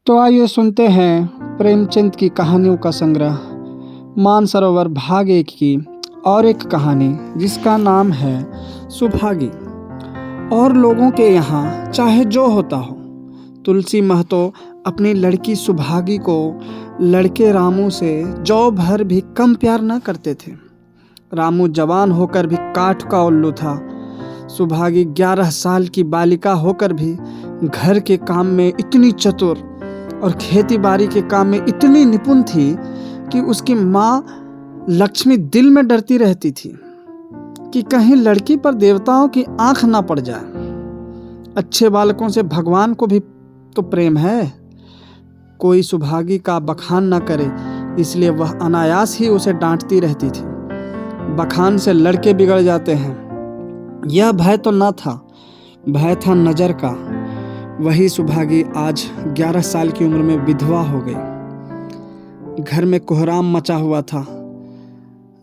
तो आइए सुनते हैं प्रेमचंद की कहानियों का संग्रह मानसरोवर भाग 1 की और एक कहानी जिसका नाम है सुभागी। और लोगों के यहाँ चाहे जो होता हो, तुलसी महतो अपनी लड़की सुभागी को लड़के रामू से जौ भर भी कम प्यार न करते थे। रामू जवान होकर भी काठ का उल्लू था। सुभागी 11 साल की बालिका होकर भी घर के काम में इतनी चतुर और खेती बाड़ी के काम में इतनी निपुण थी कि उसकी माँ लक्ष्मी दिल में डरती रहती थी कि कहीं लड़की पर देवताओं की आंख ना पड़ जाए। अच्छे बालकों से भगवान को भी तो प्रेम है। कोई सुभागी का बखान न करे, इसलिए वह अनायास ही उसे डांटती रहती थी। बखान से लड़के बिगड़ जाते हैं, यह भय तो न था, भय था नजर का। वही सुभागी आज 11 साल की उम्र में विधवा हो गई। घर में कोहराम मचा हुआ था।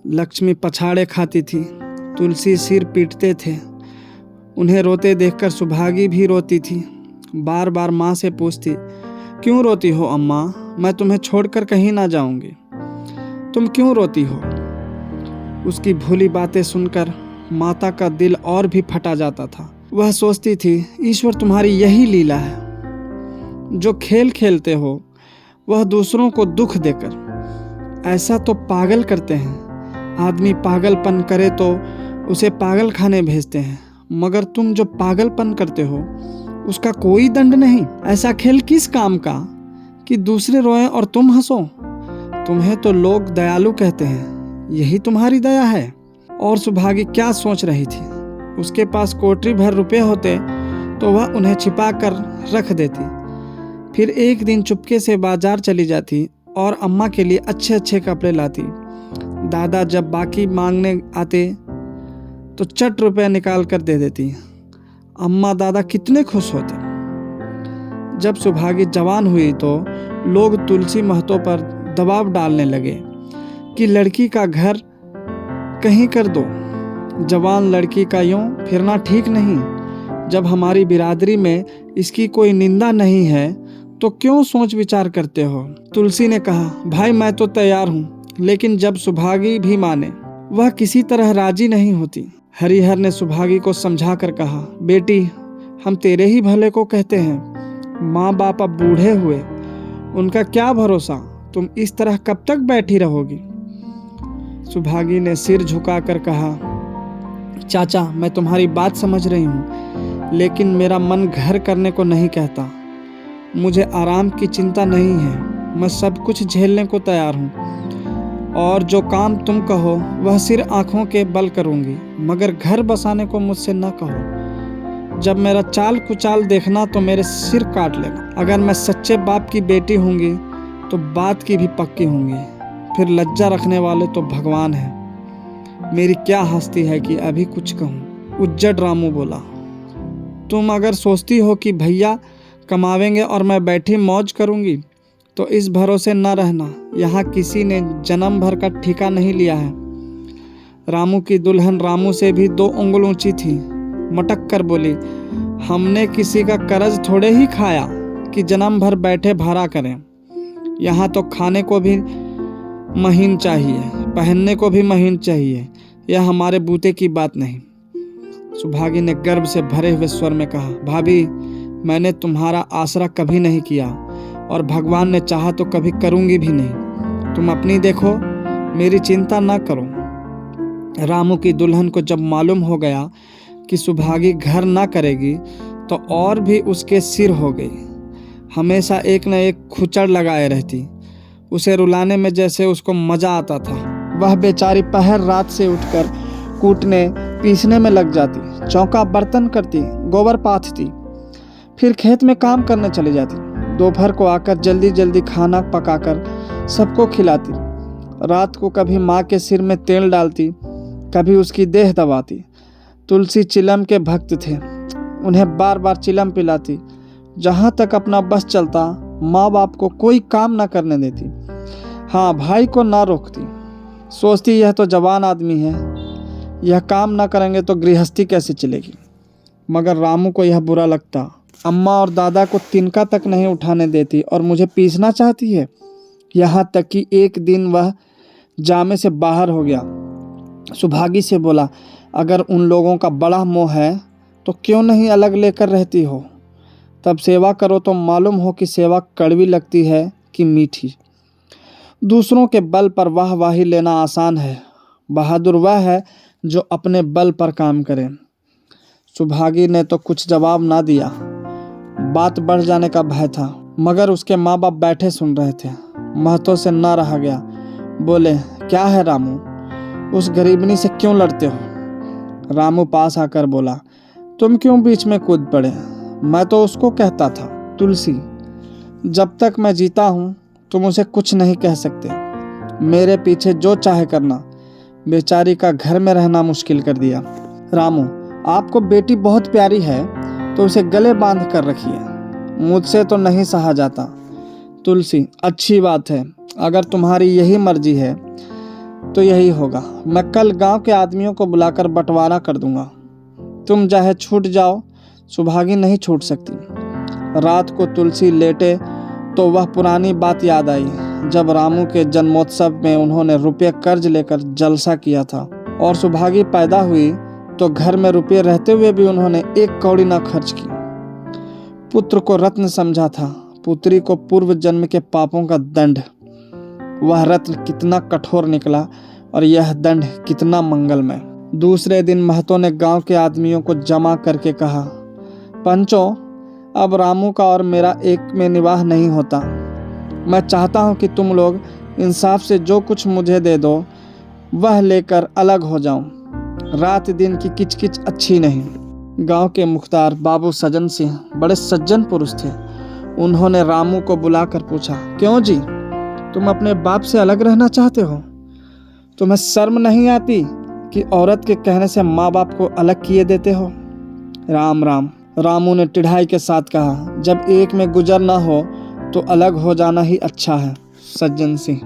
लक्ष्मी पछाड़े खाती थी, तुलसी सिर पीटते थे। उन्हें रोते देखकर सुभागी भी रोती थी। बार बार माँ से पूछती, क्यों रोती हो अम्मा? मैं तुम्हें छोड़कर कहीं ना जाऊंगी। तुम क्यों रोती हो? उसकी भूली बातें सुनकर माता का दिल और भी फटा जाता था। वह सोचती थी, ईश्वर तुम्हारी यही लीला है, जो खेल खेलते हो वह दूसरों को दुख देकर। ऐसा तो पागल करते हैं। आदमी पागलपन करे तो उसे पागल खाने भेजते हैं, मगर तुम जो पागलपन करते हो उसका कोई दंड नहीं। ऐसा खेल किस काम का कि दूसरे रोएं और तुम हंसो? तुम्हें तो लोग दयालु कहते हैं, यही तुम्हारी दया है। और सुभागी क्या सोच रही थी? उसके पास कोटरी भर रुपए होते तो वह उन्हें छिपा कर रख देती। फिर एक दिन चुपके से बाजार चली जाती और अम्मा के लिए अच्छे अच्छे कपड़े लाती। दादा जब बाकी मांगने आते तो चट रुपए निकाल कर दे देती। अम्मा दादा कितने खुश होते। जब सुभागी जवान हुई तो लोग तुलसी महतो पर दबाव डालने लगे कि लड़की का घर कहीं कर दो। जवान लड़की का यूं फिरना ठीक नहीं। जब हमारी बिरादरी में इसकी कोई निंदा नहीं है तो क्यों सोच विचार करते हो? तुलसी ने कहा, भाई मैं तो तैयार हूँ, लेकिन जब सुभागी भी माने, वह किसी तरह राजी नहीं होती। हरिहर ने सुभागी को समझा कर कहा, बेटी हम तेरे ही भले को कहते हैं। माँ बाप अब बूढ़े हुए, उनका क्या भरोसा? तुम इस तरह कब तक बैठी रहोगी? सुभागी ने सिर झुकाकर कहा, चाचा मैं तुम्हारी बात समझ रही हूँ, लेकिन मेरा मन घर करने को नहीं कहता। मुझे आराम की चिंता नहीं है, मैं सब कुछ झेलने को तैयार हूँ। और जो काम तुम कहो वह सिर आँखों के बल करूँगी, मगर घर बसाने को मुझसे न कहो। जब मेरा चाल कुचाल देखना तो मेरे सिर काट लेना। अगर मैं सच्चे बाप की बेटी होंगी तो बात की भी पक्की होंगी। फिर लज्जा रखने वाले तो भगवान है। मेरी क्या हस्ती है कि अभी कुछ कहूँ? उज्जड रामू बोला, तुम अगर सोचती हो कि भैया कमावेंगे और मैं बैठी मौज करूँगी तो इस भरोसे न रहना। यहाँ किसी ने जन्म भर का ठेका नहीं लिया है। रामू की दुल्हन रामू से भी 2 उंगल ऊंची थी। मटक कर बोली, हमने किसी का कर्ज थोड़े ही खाया कि जन्म भर बैठे भरा करें। यहाँ तो खाने को भी महीन चाहिए, पहनने को भी महीन चाहिए। यह हमारे बूते की बात नहीं। सुभागी ने गर्व से भरे हुए स्वर में कहा, भाभी मैंने तुम्हारा आसरा कभी नहीं किया और भगवान ने चाहा तो कभी करूंगी भी नहीं। तुम अपनी देखो, मेरी चिंता ना करो। रामू की दुल्हन को जब मालूम हो गया कि सुभागी घर ना करेगी तो और भी उसके सिर हो गई। हमेशा एक न एक खुचड़ लगाए रहती। उसे रुलाने में जैसे उसको मजा आता था। वह बेचारी पहर रात से उठकर कूटने पीसने में लग जाती, चौका बर्तन करती, गोबर पाथती, फिर खेत में काम करने चली जाती। दोपहर को आकर जल्दी जल्दी खाना पकाकर सबको खिलाती। रात को कभी माँ के सिर में तेल डालती, कभी उसकी देह दबाती। तुलसी चिलम के भक्त थे, उन्हें बार बार चिलम पिलाती। जहाँ तक अपना बस चलता माँ बाप को कोई काम न करने देती। हाँ, भाई को ना रोकती। सोचती यह तो जवान आदमी है, यह काम ना करेंगे तो गृहस्थी कैसे चलेगी। मगर रामू को यह बुरा लगता। अम्मा और दादा को तिनका तक नहीं उठाने देती और मुझे पीसना चाहती है। यहाँ तक कि एक दिन वह जामे से बाहर हो गया। सुभागी से बोला, अगर उन लोगों का बड़ा मोह है तो क्यों नहीं अलग लेकर रहती हो? तब सेवा करो तो मालूम हो कि सेवा कड़वी लगती है कि मीठी। दूसरों के बल पर वाहवाही लेना आसान है, बहादुर वह है जो अपने बल पर काम करे। सुभागी ने तो कुछ जवाब ना दिया। बात बढ़ जाने का भय था, मगर उसके माँ बाप बैठे सुन रहे थे। महतो से ना रहा गया। बोले, क्या है रामू, उस गरीबनी से क्यों लड़ते हो? रामू पास आकर बोला, तुम क्यों बीच में कूद पड़े? मैं तो उसको कहता था, तुलसी, जब तक मैं जीता हूँ तुम उसे कुछ नहीं कह सकते। मेरे पीछे जो चाहे करना, बेचारी का घर में रहना मुश्किल कर दिया। रामू, आपको बेटी बहुत प्यारी है तो उसे गले बांध कर रखिए, मुझसे तो नहीं सहा जाता। तुलसी, अच्छी बात है, अगर तुम्हारी यही मर्जी है तो यही होगा। मैं कल गांव के आदमियों को बुलाकर बंटवारा कर दूंगा। तुम चाहे छूट जाओ, सुभागी नहीं छूट सकती। रात को तुलसी लेटे तो वह पुरानी बात याद आई जब रामू के जन्मोत्सव में उन्होंने रुपये कर्ज लेकर जलसा किया था और सुभागी पैदा हुई तो घर में रुपये रहते हुए भी उन्होंने एक कौड़ी ना खर्च की। पुत्र को रत्न समझा था, पुत्री को पूर्व जन्म के पापों का दंड। वह रत्न कितना कठोर निकला और यह दंड कितना मंगलमय। दूसरे दिन महतो ने गांव के आदमियों को जमा करके कहा, पंचों, अब रामू का और मेरा एक में निवाह नहीं होता। मैं चाहता हूं कि तुम लोग इंसाफ से जो कुछ मुझे दे दो वह लेकर अलग हो जाऊं। रात दिन की किचकिच अच्छी नहीं। गांव के मुख्तार बाबू सज्जन सिंह बड़े सज्जन पुरुष थे। उन्होंने रामू को बुलाकर पूछा, क्यों जी, तुम अपने बाप से अलग रहना चाहते हो? तुम्हें शर्म नहीं आती कि औरत के कहने से माँ बाप को अलग किए देते हो? राम राम। रामू ने टिढ़ाई के साथ कहा, जब एक में गुजर ना हो तो अलग हो जाना ही अच्छा है। सज्जन सिंह,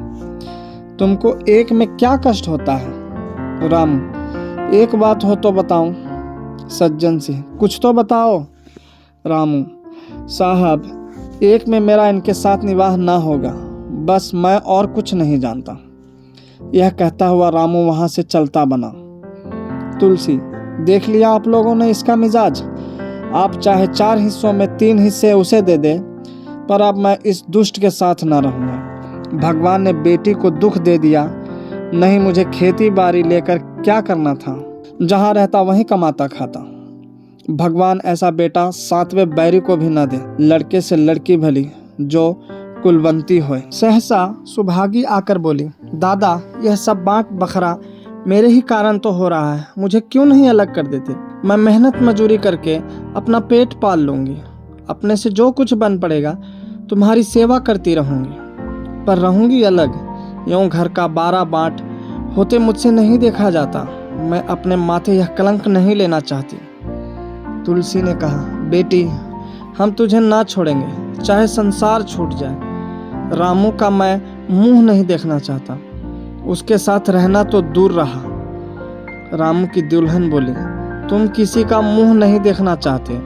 तुमको एक में क्या कष्ट होता है? रामू, एक बात हो तो बताऊं। सज्जन सिंह, कुछ तो बताओ। रामू, साहब, एक में मेरा इनके साथ निवाह ना होगा, बस मैं और कुछ नहीं जानता। यह कहता हुआ रामू वहां से चलता बना। तुलसी, देख लिया आप लोगों ने इसका मिजाज। आप चाहे 4 हिस्सों में 3 हिस्से उसे दे दे, पर अब मैं इस दुष्ट के साथ ना रहूंगा। भगवान ने बेटी को दुख दे दिया, नहीं मुझे खेती बाड़ी लेकर क्या करना था? जहां रहता वहीं कमाता खाता। भगवान ऐसा बेटा 7वें बैरी को भी ना दे। लड़के से लड़की भली जो कुलवंती होए। सहसा सुभागी आकर बोली, दादा, यह सब बांट बखरा मेरे ही कारण तो हो रहा है। मुझे क्यों नहीं अलग कर देते? मैं मेहनत मजूरी करके अपना पेट पाल लूंगी। अपने से जो कुछ बन पड़ेगा तुम्हारी सेवा करती रहूंगी, पर रहूंगी अलग। यूं घर का 12 बांट होते मुझसे नहीं देखा जाता। मैं अपने माथे यह कलंक नहीं लेना चाहती। तुलसी ने कहा, बेटी, हम तुझे ना छोड़ेंगे, चाहे संसार छूट जाए। रामू का मैं मुंह नहीं देखना चाहता, उसके साथ रहना तो दूर रहा। रामू की दुल्हन बोली, तुम किसी का मुंह नहीं देखना चाहते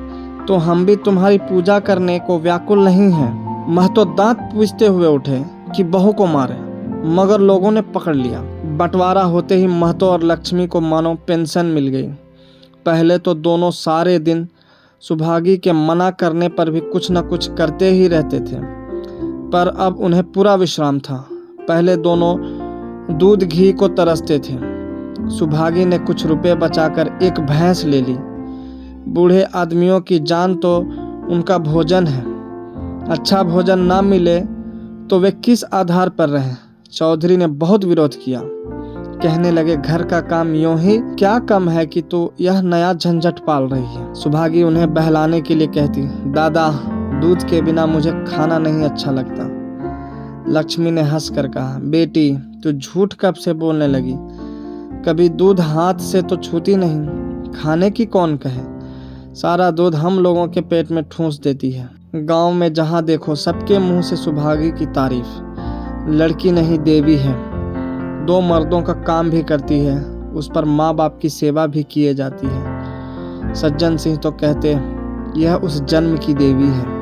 तो हम भी तुम्हारी पूजा करने को व्याकुल नहीं हैं। महतो दांत पूछते हुए उठे कि बहू को मारे, मगर लोगों ने पकड़ लिया। बंटवारा होते ही महतो और लक्ष्मी को मानो पेंशन मिल गई। पहले तो दोनों सारे दिन सुभागी के मना करने पर भी कुछ न कुछ करते ही रहते थे, पर अब उन्हें पूरा विश्राम था। पहले दोनों दूध घी को तरसते थे। सुभागी ने कुछ रुपए बचाकर एक भैंस ले ली। बूढ़े आदमियों की जान तो उनका भोजन है, अच्छा भोजन ना मिले तो वे किस आधार पर रहें? चौधरी ने बहुत विरोध किया। कहने लगे, घर का काम यूं ही क्या कम है कि तू यह नया झंझट पाल रही है। सुभागी उन्हें बहलाने के लिए कहती, दादा, दूध के बिना मुझे खाना नहीं अच्छा लगता। लक्ष्मी ने हंसकर कहा, बेटी, तू झूठ कब से बोलने लगी? कभी दूध हाथ से तो छूती नहीं, खाने की कौन कहे? सारा दूध हम लोगों के पेट में ठूंस देती है। गांव में जहां देखो सबके मुंह से सुभागी की तारीफ। लड़की नहीं देवी है, 2 मर्दों का काम भी करती है, उस पर माँ बाप की सेवा भी किए जाती है। सज्जन सिंह तो कहते, यह उस जन्म की देवी है।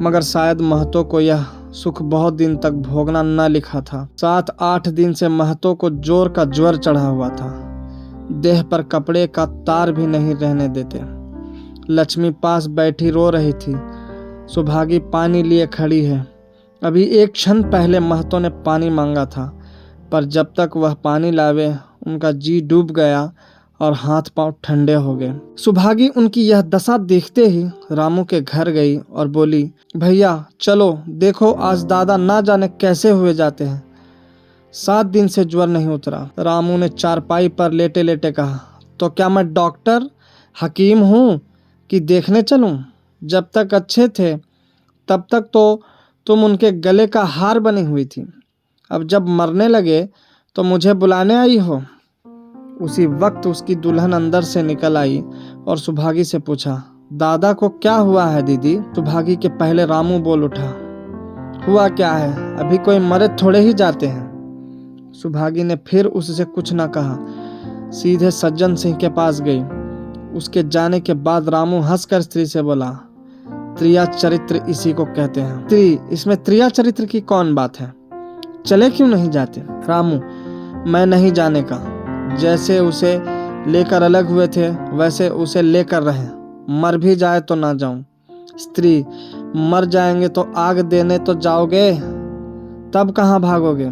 मगर शायद महतो को यह सुख बहुत दिन तक भोगना न लिखा था। 7-8 दिन से महतो को जोर का ज्वर चढ़ा हुआ था। देह पर कपड़े का तार भी नहीं रहने देते। लक्ष्मी पास बैठी रो रही थी। सुभागी पानी लिए खड़ी है। अभी एक क्षण पहले महतो ने पानी मांगा था, पर जब तक वह पानी लावे उनका जी डूब गया और हाथ पांव ठंडे हो गए। सुभागी उनकी यह दशा देखते ही रामू के घर गई और बोली, भैया चलो देखो, आज दादा ना जाने कैसे हुए जाते हैं। 7 दिन से ज्वर नहीं उतरा। रामू ने चारपाई पर लेटे लेटे कहा, तो क्या मैं डॉक्टर हकीम हूँ कि देखने चलूं? जब तक अच्छे थे तब तक तो तुम उनके गले का हार बनी हुई थी। अब जब मरने लगे तो मुझे बुलाने आई हो। उसी वक्त उसकी दुल्हन अंदर से निकल आई और सुभागी से पूछा, दादा को क्या हुआ है दीदी? सुभागी के पहले रामू बोल उठा, हुआ क्या है, अभी कोई मरे थोड़े ही जाते हैं। सुभागी ने फिर उससे कुछ न कहा, सीधे सज्जन सिंह के पास गई। उसके जाने के बाद रामू हंसकर स्त्री से बोला, त्रिया चरित्र इसी को कहते हैं। स्त्री, इसमें त्रिया चरित्र की कौन बात है? चले क्यों नहीं जाते? रामू, मैं नहीं जाने का। जैसे उसे लेकर अलग हुए थे वैसे उसे लेकर रहे। मर भी जाए तो ना जाऊं। स्त्री, मर जाएंगे तो आग देने तो जाओगे, तब कहाँ भागोगे?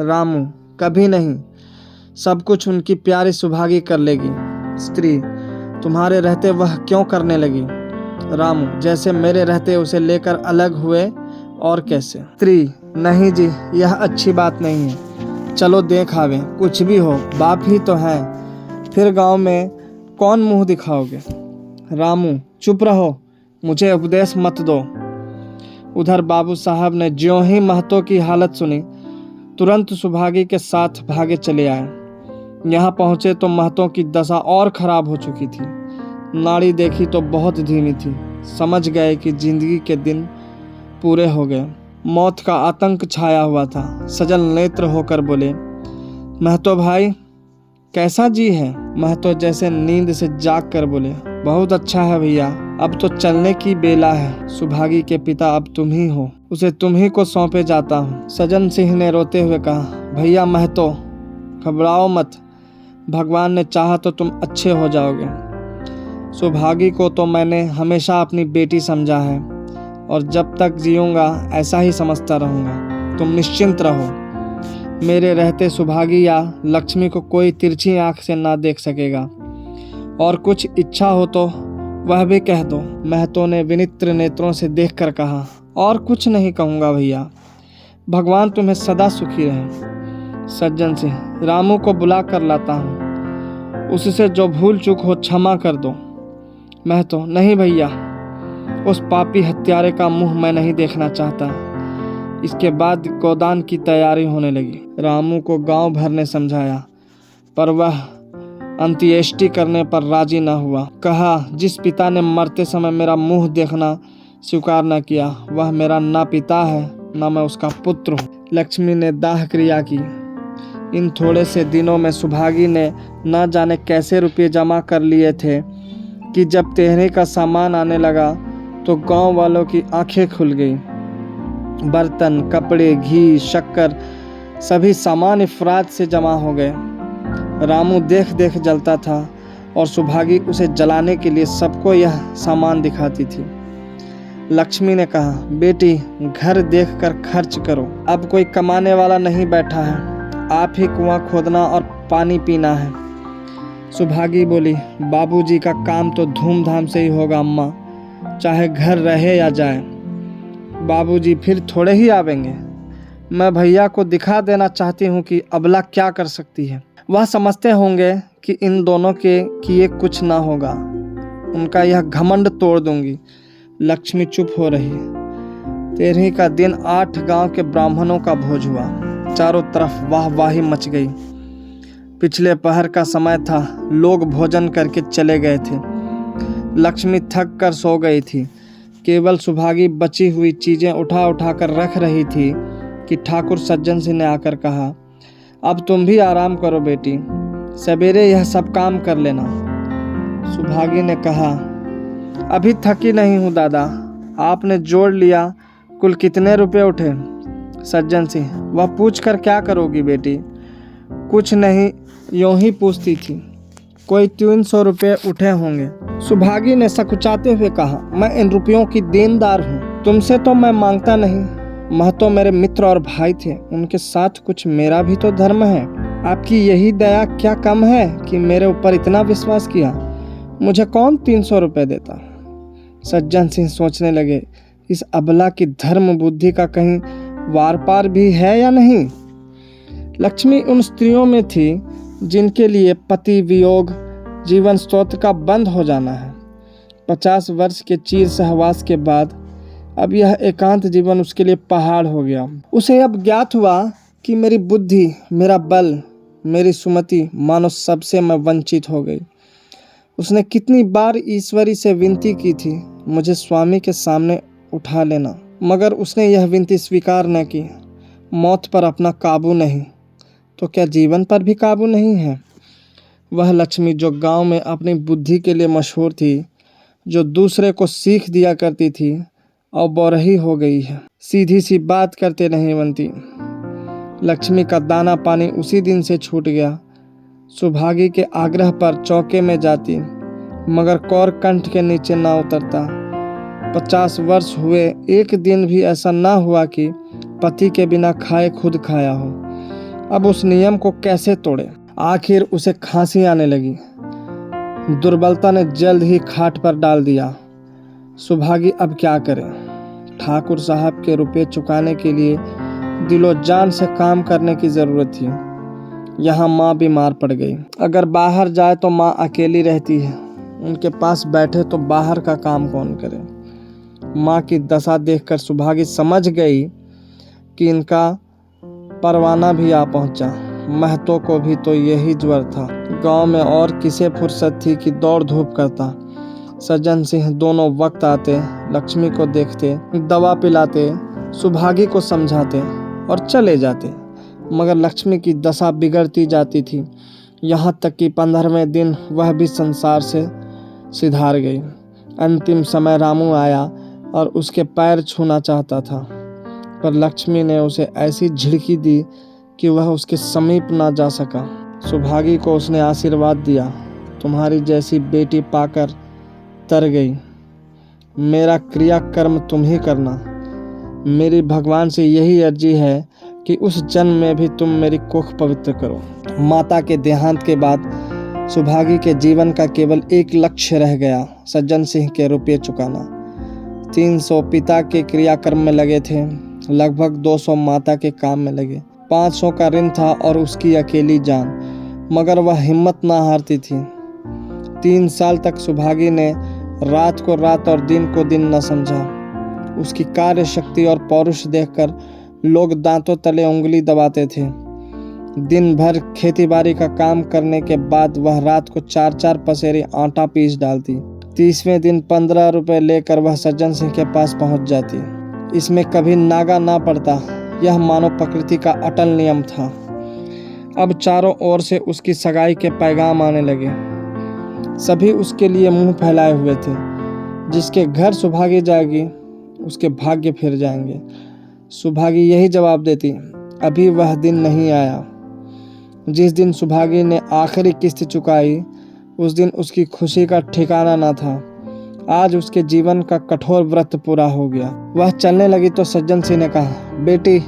रामू, कभी नहीं। सब कुछ उनकी प्यारी सुभागी कर लेगी। स्त्री, तुम्हारे रहते वह क्यों करने लगी? रामू, जैसे मेरे रहते उसे लेकर अलग हुए और कैसे। स्त्री, नहीं जी, यह अच्छी बात नहीं है। चलो देख आवे, कुछ भी हो बाप ही तो है, फिर गांव में कौन मुंह दिखाओगे। रामू, चुप रहो, मुझे उपदेश मत दो। उधर बाबू साहब ने ज्यों ही महतो की हालत सुनी तुरंत सुभागी के साथ भागे चले आए। यहाँ पहुंचे तो महतो की दशा और खराब हो चुकी थी। नाड़ी देखी तो बहुत धीमी थी। समझ गए कि जिंदगी के दिन पूरे हो गए। मौत का आतंक छाया हुआ था। सजल नेत्र होकर बोले, महतो भाई कैसा जी है? महतो जैसे नींद से जाग कर बोले, बहुत अच्छा है भैया, अब तो चलने की बेला है। सुभागी के पिता अब तुम ही हो, उसे तुम ही को सौंपे जाता हूँ। सज्जन सिंह ने रोते हुए कहा, भैया महतो घबराओ मत, भगवान ने चाहा तो तुम अच्छे हो जाओगे। सुभागी को तो मैंने हमेशा अपनी बेटी समझा है और जब तक जीऊंगा ऐसा ही समझता रहूंगा। तुम निश्चिंत रहो, मेरे रहते सुभागी या लक्ष्मी को कोई तिरछी आंख से ना देख सकेगा। और कुछ इच्छा हो तो वह भी कह दो। महतो ने विनित्र नेत्रों से देखकर कहा, और कुछ नहीं कहूँगा भैया, भगवान तुम्हें सदा सुखी रहे। सज्जन सिंह, रामू को बुला कर लाता हूँ, उससे जो भूल चूक हो क्षमा कर दो। महतो, नहीं भैया, उस पापी हत्यारे का मुंह मैं नहीं देखना चाहता। इसके बाद गोदान की तैयारी होने लगी। रामू को गांव भर ने समझाया, पर वह अंत्येष्टि करने पर राजी न हुआ। कहा, जिस पिता ने मरते समय मेरा मुंह देखना स्वीकार न किया, वह मेरा ना पिता है ना मैं उसका पुत्र हूँ। लक्ष्मी ने दाह क्रिया की। इन थोड़े से दिनों में सुभागी ने न जाने कैसे रुपये जमा कर लिए थे कि जब तेहरे का सामान आने लगा तो गांव वालों की आंखें खुल गई। बर्तन, कपड़े, घी, शक्कर, सभी सामान इफरात से जमा हो गए। रामू देख देख जलता था और सुभागी उसे जलाने के लिए सबको यह सामान दिखाती थी। लक्ष्मी ने कहा, बेटी घर देखकर खर्च करो, अब कोई कमाने वाला नहीं बैठा है, आप ही कुआं खोदना और पानी पीना है। सुभागी बोली, बाबूजी का काम तो धूमधाम से ही होगा अम्मा, चाहे घर रहे या जाए। बाबूजी फिर थोड़े ही आवेंगे। मैं भैया को दिखा देना चाहती हूँ कि अबला क्या कर सकती है। वह समझते होंगे कि इन दोनों के किए कुछ ना होगा। उनका यह घमंड तोड़ दूंगी। लक्ष्मी चुप हो रही। तेरही का दिन 8 गांव के ब्राह्मणों का भोज हुआ। चारों तरफ वाहवाही मच गई। पिछले पहर का समय था, लोग भोजन करके चले गए थे। लक्ष्मी थक कर सो गई थी। केवल सुभागी बची हुई चीजें उठा उठा कर रख रही थी कि ठाकुर सज्जन सिंह ने आकर कहा, अब तुम भी आराम करो बेटी, सवेरे यह सब काम कर लेना। सुभागी ने कहा, अभी थकी नहीं हूँ दादा। आपने जोड़ लिया, कुल कितने रुपए उठे? सज्जन सिंह, वह पूछ कर क्या करोगी बेटी? कुछ नहीं, यूं ही पूछती थी। कोई 300 रुपये उठे होंगे। सुभागी ने सकुचाते हुए कहा, मैं इन रुपयों की देनदार हूँ। तुमसे तो मैं मांगता नहीं। महतो मेरे मित्र और भाई थे, उनके साथ कुछ मेरा भी तो धर्म है। आपकी यही दया क्या कम है कि मेरे ऊपर इतना विश्वास किया? मुझे कौन 300 रुपये देता? सज्जन सिंह सोचने लगे, इस अबला की धर्म बुद्धि का कहीं वार पार भी है या नहीं। लक्ष्मी उन स्त्रियों में थी जिनके लिए पति वियोग जीवन स्रोत का बंद हो जाना है। 50 वर्ष के चीर सहवास के बाद अब यह एकांत जीवन उसके लिए पहाड़ हो गया। उसे अब ज्ञात हुआ कि मेरी बुद्धि, मेरा बल, मेरी सुमति मानो सबसे मैं वंचित हो गई। उसने कितनी बार ईश्वरी से विनती की थी, मुझे स्वामी के सामने उठा लेना, मगर उसने यह विनती स्वीकार न की। मौत पर अपना काबू नहीं तो क्या जीवन पर भी काबू नहीं है? वह लक्ष्मी जो गांव में अपनी बुद्धि के लिए मशहूर थी, जो दूसरे को सीख दिया करती थी, अब बौरही हो गई है। सीधी सी बात करते नहीं बनती। लक्ष्मी का दाना पानी उसी दिन से छूट गया। सुभागी के आग्रह पर चौके में जाती, मगर कौर कंठ के नीचे ना उतरता। 50 वर्ष हुए, एक दिन भी ऐसा ना हुआ कि पति के बिना खाए खुद खाया हो। अब उस नियम को कैसे तोड़े? आखिर उसे खांसी आने लगी। दुर्बलता ने जल्द ही खाट पर डाल दिया। सुभागी अब क्या करे? ठाकुर साहब के रुपए चुकाने के लिए दिलो जान से काम करने की जरूरत थी। यहाँ माँ बीमार पड़ गई। अगर बाहर जाए तो माँ अकेली रहती है। उनके पास बैठे तो बाहर का काम कौन करे? माँ की दशा देखकर सुभागी समझ गई कि इनका परवाना भी आ पहुंचा। महतो को भी तो यही ज्वर था। गांव में और किसे फुर्सत थी कि दौड़ धूप करता। सज्जन सिंह दोनों वक्त आते, लक्ष्मी को देखते, दवा पिलाते, सुभागी को समझाते और चले जाते, मगर लक्ष्मी की दशा बिगड़ती जाती थी। यहाँ तक कि 15वें दिन वह भी संसार से सिधार गई। अंतिम समय रामू आया और उसके पैर छूना चाहता था, पर लक्ष्मी ने उसे ऐसी झिड़की दी कि वह उसके समीप ना जा सका। सुभागी को उसने आशीर्वाद दिया, तुम्हारी जैसी बेटी पाकर तर गई। मेरा क्रियाकर्म तुम ही करना। मेरी भगवान से यही अर्जी है कि उस जन्म में भी तुम मेरी कोख पवित्र करो। माता के देहांत के बाद सुभागी के जीवन का केवल एक लक्ष्य रह गया, सज्जन सिंह के रुपये चुकाना। 300 पिता के क्रियाकर्म में लगे थे, लगभग 200 माता के काम में लगे। 500 का ऋण था और उसकी अकेली जान, मगर वह हिम्मत ना हारती थी। 3 साल तक सुभागी ने रात को रात और दिन को दिन न समझा। उसकी कार्य शक्ति और पौरुष देखकर लोग दांतों तले उंगली दबाते थे। दिन भर खेतीबाड़ी का काम करने के बाद वह रात को 4-4 पसेरी आटा पीस डालती। 30वें दिन 15 रुपए लेकर वह सज्जन सिंह के पास पहुंच जाती। इसमें कभी नागा ना पड़ता, यह मानव प्रकृति का अटल नियम था। अब चारों ओर से उसकी सगाई के पैगाम आने लगे। सभी उसके लिए मुंह फैलाए हुए थे। जिसके घर सुभागी जाएगी उसके भाग्य फिर जाएंगे। सुभागी यही जवाब देती, अभी वह दिन नहीं आया। जिस दिन सुभागी ने आखिरी किस्त चुकाई, उस दिन उसकी खुशी का ठिकाना न था। आज उसके जीवन का कठोर व्रत पूरा हो गया। वह चलने लगी तो सज्जन सिंह ने कहा, बेटी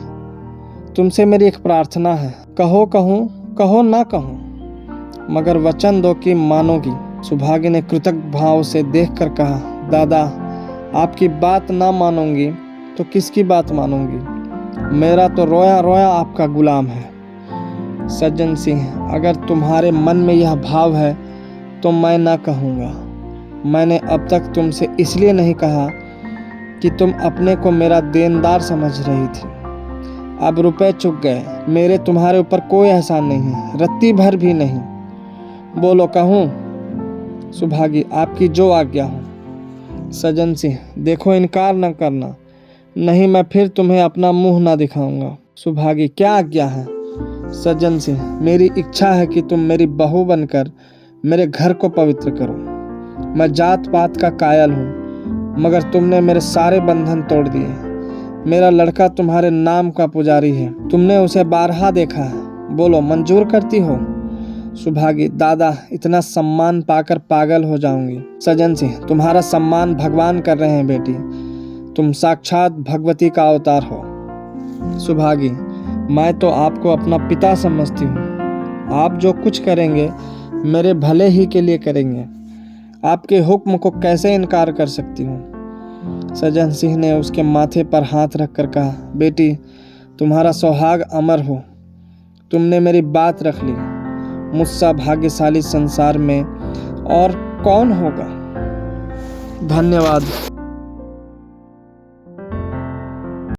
तुमसे मेरी एक प्रार्थना है। कहो कहूँ, कहो ना कहूँ, मगर वचन दो कि मानोगी। सुभागी ने कृतज्ञ भाव से देखकर कहा, दादा आपकी बात ना मानूंगी तो किसकी बात मानूंगी? मेरा तो रोया रोया आपका गुलाम है। सज्जन सिंह, अगर तुम्हारे मन में यह भाव है तो मैं ना कहूँगा। मैंने अब तक तुमसे इसलिए नहीं कहा कि तुम अपने को मेरा देनदार समझ रही थी। अब रुपए चुक गए, मेरे तुम्हारे ऊपर कोई एहसान नहीं है, रत्ती भर भी नहीं। बोलो कहूँ? सुभागी, आपकी जो आज्ञा हो। सज्जन सिंह, देखो इनकार न करना, नहीं मैं फिर तुम्हें अपना मुंह ना दिखाऊंगा। सुभागी, क्या आज्ञा है? सज्जन सिंह, मेरी इच्छा है कि तुम मेरी बहू बनकर मेरे घर को पवित्र करो। मैं जात पात का कायल हूँ, मगर तुमने मेरे सारे बंधन तोड़ दिए। मेरा लड़का तुम्हारे नाम का पुजारी है, तुमने उसे बारहा देखा है, बोलो मंजूर करती हो? सुभागी, दादा इतना सम्मान पाकर पागल हो जाऊंगी। सजन सिंह, तुम्हारा सम्मान भगवान कर रहे हैं बेटी, तुम साक्षात भगवती का अवतार हो। सुभागी, मैं तो आपको अपना पिता समझती हूँ, आप जो कुछ करेंगे मेरे भले ही के लिए करेंगे, आपके हुक्म को कैसे इनकार कर सकती हूँ। सज्जन सिंह ने उसके माथे पर हाथ रखकर कहा, बेटी तुम्हारा सुहाग अमर हो, तुमने मेरी बात रख ली, मुझसा भाग्यशाली संसार में और कौन होगा। धन्यवाद।